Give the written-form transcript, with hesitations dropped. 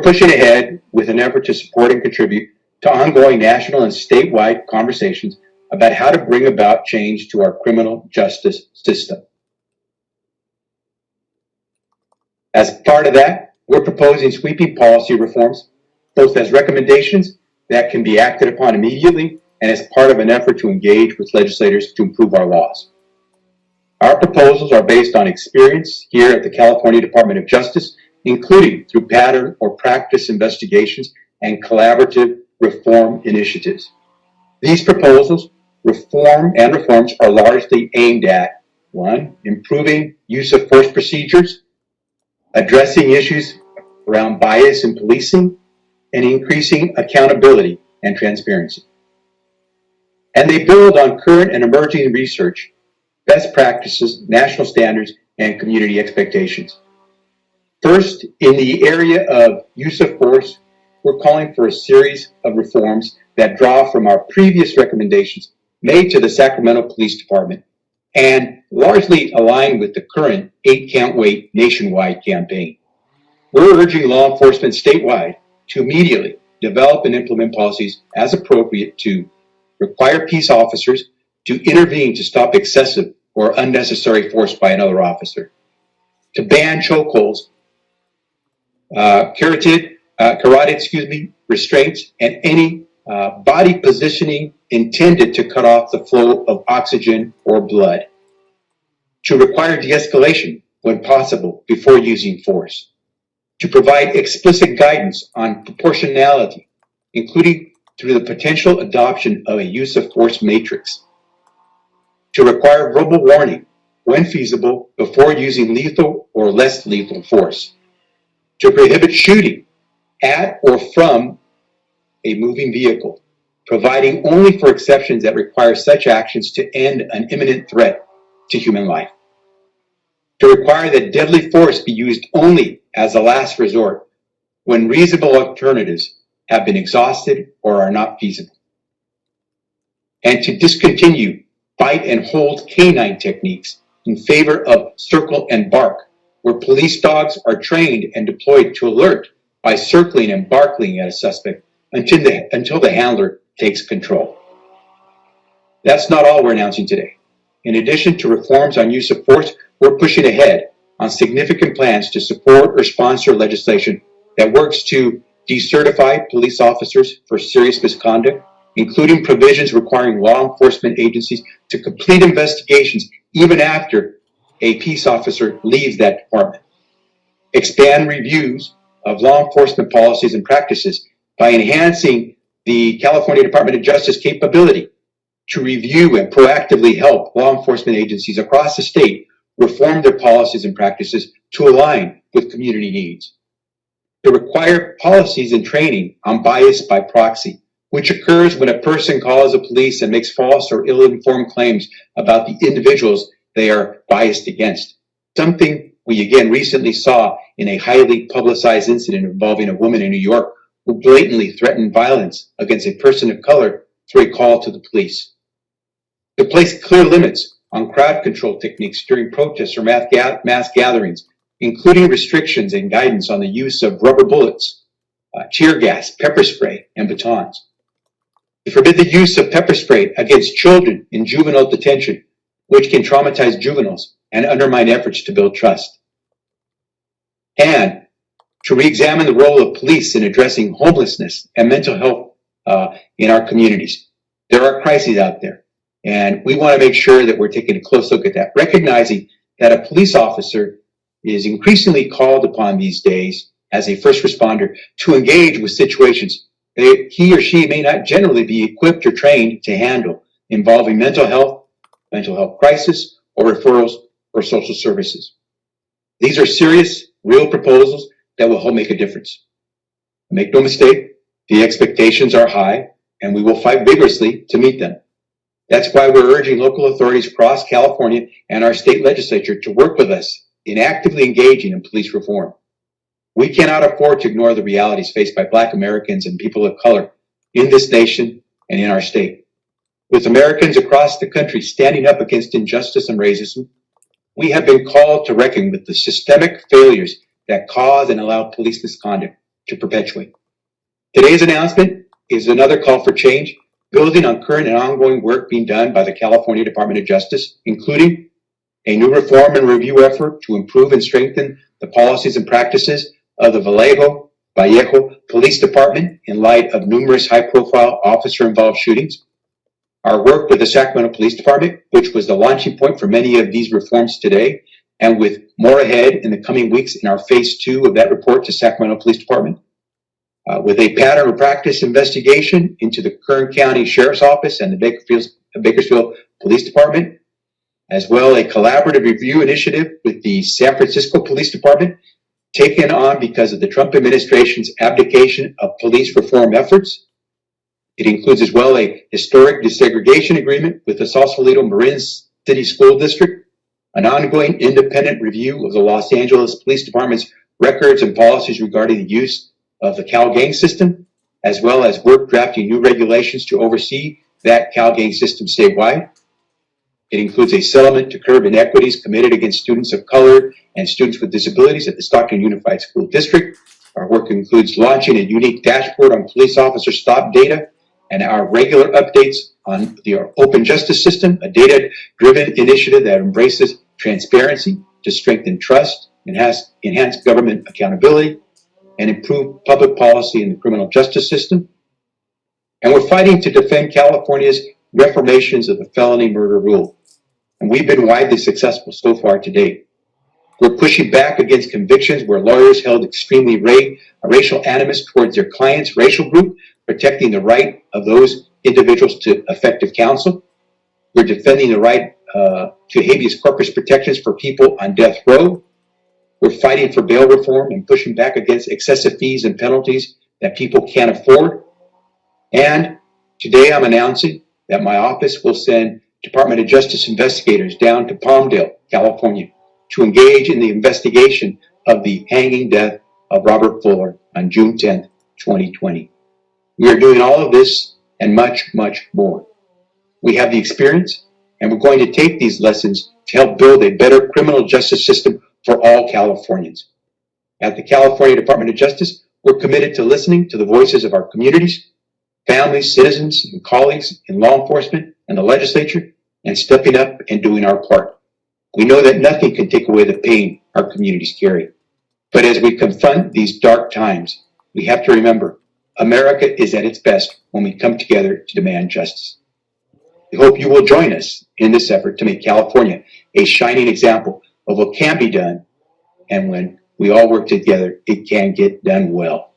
pushing ahead with an effort to support and contribute to ongoing national and statewide conversations about how to bring about change to our criminal justice system. As part of that, we're proposing sweeping policy reforms, both as recommendations that can be acted upon immediately and as part of an effort to engage with legislators to improve our laws. Our proposals are based on experience here at the California Department of Justice, including through pattern or practice investigations and collaborative reform initiatives. These proposals, reforms are largely aimed at, 1, improving use of force procedures, addressing issues around bias in policing, and increasing accountability and transparency. And they build on current and emerging research, best practices, national standards, and community expectations. First, in the area of use of force, we're calling for a series of reforms that draw from our previous recommendations made to the Sacramento Police Department and largely align with the current 8 Can't Wait nationwide campaign. We're urging law enforcement statewide to immediately develop and implement policies as appropriate to require peace officers to intervene to stop excessive or unnecessary force by another officer, to ban chokeholds, carotid, restraints, and any body positioning intended to cut off the flow of oxygen or blood, to require de-escalation when possible before using force, to provide explicit guidance on proportionality, including through the potential adoption of a use of force matrix, to require verbal warning when feasible before using lethal or less lethal force, to prohibit shooting at or from a moving vehicle, providing only for exceptions that require such actions to end an imminent threat to human life, to require that deadly force be used only as a last resort when reasonable alternatives have been exhausted or are not feasible, and to discontinue bite and hold canine techniques in favor of circle and bark, where police dogs are trained and deployed to alert by circling and barking at a suspect until the handler takes control. That's not all we're announcing today. In addition to reforms on use of force, we're pushing ahead on significant plans to support or sponsor legislation that works to decertify police officers for serious misconduct, including provisions requiring law enforcement agencies to complete investigations even after a peace officer leaves that department, expand reviews of law enforcement policies and practices by enhancing the California Department of Justice capability to review and proactively help law enforcement agencies across the state reform their policies and practices to align with community needs, to require policies and training on bias by proxy, which occurs when a person calls the police and makes false or ill-informed claims about the individuals they are biased against, something we again recently saw in a highly publicized incident involving a woman in New York who blatantly threatened violence against a person of color through a call to the police. To place clear limits on crowd control techniques during protests or mass gatherings, including restrictions and guidance on the use of rubber bullets, tear gas, pepper spray, and batons. To forbid the use of pepper spray against children in juvenile detention, which can traumatize juveniles and undermine efforts to build trust. And to re-examine the role of police in addressing homelessness and mental health in our communities. There are crises out there, and we want to make sure that we're taking a close look at that, recognizing that a police officer is increasingly called upon these days as a first responder to engage with situations that he or she may not generally be equipped or trained to handle, involving mental health crisis, or referrals for social services. These are serious, real proposals that will help make a difference. Make no mistake, the expectations are high, and we will fight vigorously to meet them. That's why we're urging local authorities across California and our state legislature to work with us in actively engaging in police reform. We cannot afford to ignore the realities faced by Black Americans and people of color in this nation and in our state. With Americans across the country standing up against injustice and racism, we have been called to reckon with the systemic failures that cause and allow police misconduct to perpetuate. Today's announcement is another call for change, building on current and ongoing work being done by the California Department of Justice, including a new reform and review effort to improve and strengthen the policies and practices of the Vallejo Police Department in light of numerous high-profile officer-involved shootings. Our work with the Sacramento Police Department, which was the launching point for many of these reforms today, and with more ahead in the coming weeks in our phase 2 of that report to Sacramento Police Department. With a pattern of practice investigation into the Kern County Sheriff's Office and the Bakersfield Police Department, as well a collaborative review initiative with the San Francisco Police Department, taken on because of the Trump administration's abdication of police reform efforts. It includes as well a historic desegregation agreement with the Sausalito Marin City School District, an ongoing independent review of the Los Angeles Police Department's records and policies regarding the use of the Cal Gang system, as well as work drafting new regulations to oversee that Cal Gang system statewide. It includes a settlement to curb inequities committed against students of color and students with disabilities at the Stockton Unified School District. Our work includes launching a unique dashboard on police officer stop data and our regular updates on the open justice system, a data-driven initiative that embraces transparency to strengthen trust, enhance government accountability, and improve public policy in the criminal justice system. And we're fighting to defend California's reformations of the felony murder rule. And we've been widely successful so far to date. We're pushing back against convictions where lawyers held extremely racial animus towards their client's racial group, protecting the right of those individuals to effective counsel. We're defending the right to habeas corpus protections for people on death row. We're fighting for bail reform and pushing back against excessive fees and penalties that people can't afford. And today I'm announcing that my office will send Department of Justice investigators down to Palmdale, California, to engage in the investigation of the hanging death of Robert Fuller on June 10th, 2020. We are doing all of this and much, much more. We have the experience, and we're going to take these lessons to help build a better criminal justice system for all Californians. At the California Department of Justice, we're committed to listening to the voices of our communities, families, citizens, and colleagues in law enforcement and the legislature, and stepping up and doing our part. We know that nothing can take away the pain our communities carry. But as we confront these dark times, we have to remember America is at its best when we come together to demand justice. We hope you will join us in this effort to make California a shining example of what can be done, and when we all work together, it can get done well.